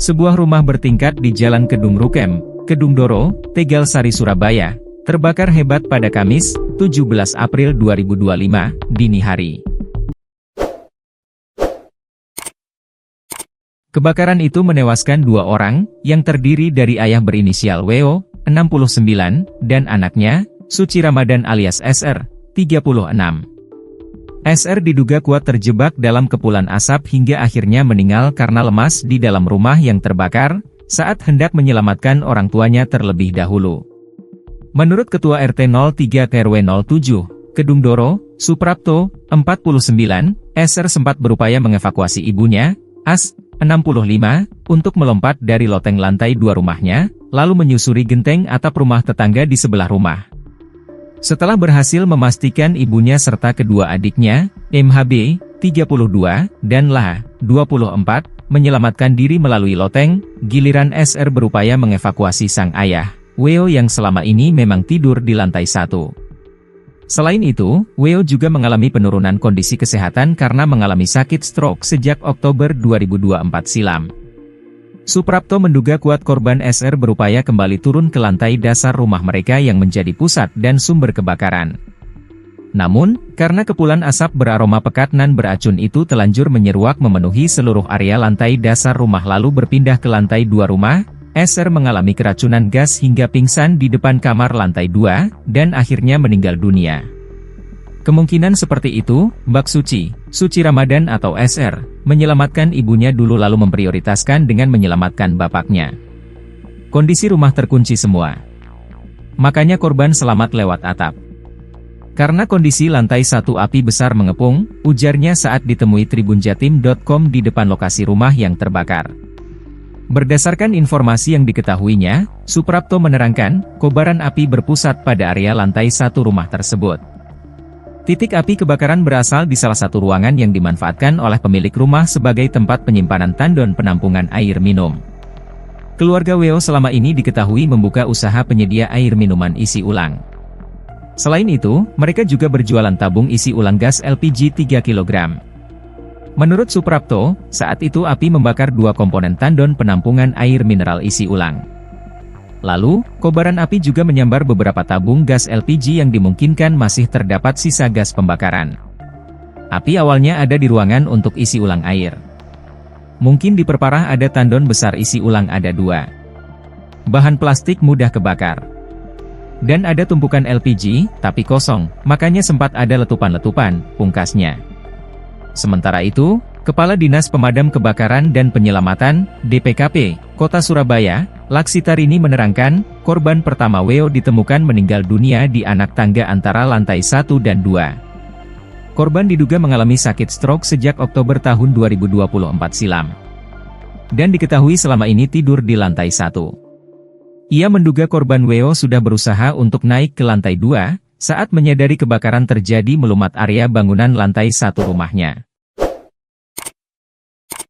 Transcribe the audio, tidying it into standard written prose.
Sebuah rumah bertingkat di Jalan Kedung Rukem, Kedung Doro, Tegal Sari, Surabaya, terbakar hebat pada Kamis, 17 April 2025, dini hari. Kebakaran itu menewaskan dua orang, yang terdiri dari ayah berinisial WO, 69, dan anaknya, Suci Ramadan alias SR, 36. SR diduga kuat terjebak dalam kepulan asap hingga akhirnya meninggal karena lemas di dalam rumah yang terbakar, saat hendak menyelamatkan orang tuanya terlebih dahulu. Menurut Ketua RT 03 KRW 07, Kedung Doro, Suprapto, 49, SR sempat berupaya mengevakuasi ibunya, As, 65, untuk melompat dari loteng lantai 2 rumahnya, lalu menyusuri genteng atap rumah tetangga di sebelah rumah. Setelah berhasil memastikan ibunya serta kedua adiknya, MHB, 32, dan LH, 24, menyelamatkan diri melalui loteng, giliran SR berupaya mengevakuasi sang ayah, WO yang selama ini memang tidur di lantai 1. Selain itu, WO juga mengalami penurunan kondisi kesehatan karena mengalami sakit stroke sejak Oktober 2024 silam. Suprapto menduga kuat korban SR berupaya kembali turun ke lantai dasar rumah mereka yang menjadi pusat dan sumber kebakaran. Namun, karena kepulan asap beraroma pekat nan beracun itu telanjur menyeruak memenuhi seluruh area lantai dasar rumah lalu berpindah ke lantai 2 rumah, SR mengalami keracunan gas hingga pingsan di depan kamar lantai 2, dan akhirnya meninggal dunia. Kemungkinan seperti itu, Mbak Suci Ramadan atau SR, menyelamatkan ibunya dulu lalu memprioritaskan dengan menyelamatkan bapaknya. Kondisi rumah terkunci semua. Makanya korban selamat lewat atap. Karena kondisi lantai 1 api besar mengepung, ujarnya saat ditemui tribunjatim.com di depan lokasi rumah yang terbakar. Berdasarkan informasi yang diketahuinya, Suprapto menerangkan, kobaran api berpusat pada area lantai 1 rumah tersebut. Titik api kebakaran berasal di salah satu ruangan yang dimanfaatkan oleh pemilik rumah sebagai tempat penyimpanan tandon penampungan air minum. Keluarga WO selama ini diketahui membuka usaha penyedia air minuman isi ulang. Selain itu, mereka juga berjualan tabung isi ulang gas LPG 3 kg. Menurut Suprapto, saat itu api membakar dua komponen tandon penampungan air mineral isi ulang. Lalu, kobaran api juga menyambar beberapa tabung gas LPG yang dimungkinkan masih terdapat sisa gas pembakaran. Api awalnya ada di ruangan untuk isi ulang air. Mungkin diperparah ada tandon besar isi ulang ada 2. Bahan plastik mudah kebakar. Dan ada tumpukan LPG, tapi kosong, makanya sempat ada letupan-letupan, pungkasnya. Sementara itu, Kepala Dinas Pemadam Kebakaran dan Penyelamatan, DPKP, Kota Surabaya, Laksitarini menerangkan, korban pertama WO ditemukan meninggal dunia di anak tangga antara lantai 1 dan 2. Korban diduga mengalami sakit stroke sejak Oktober tahun 2024 silam. Dan diketahui selama ini tidur di lantai 1. Ia menduga korban WO sudah berusaha untuk naik ke lantai 2, saat menyadari kebakaran terjadi melumat area bangunan lantai 1 rumahnya.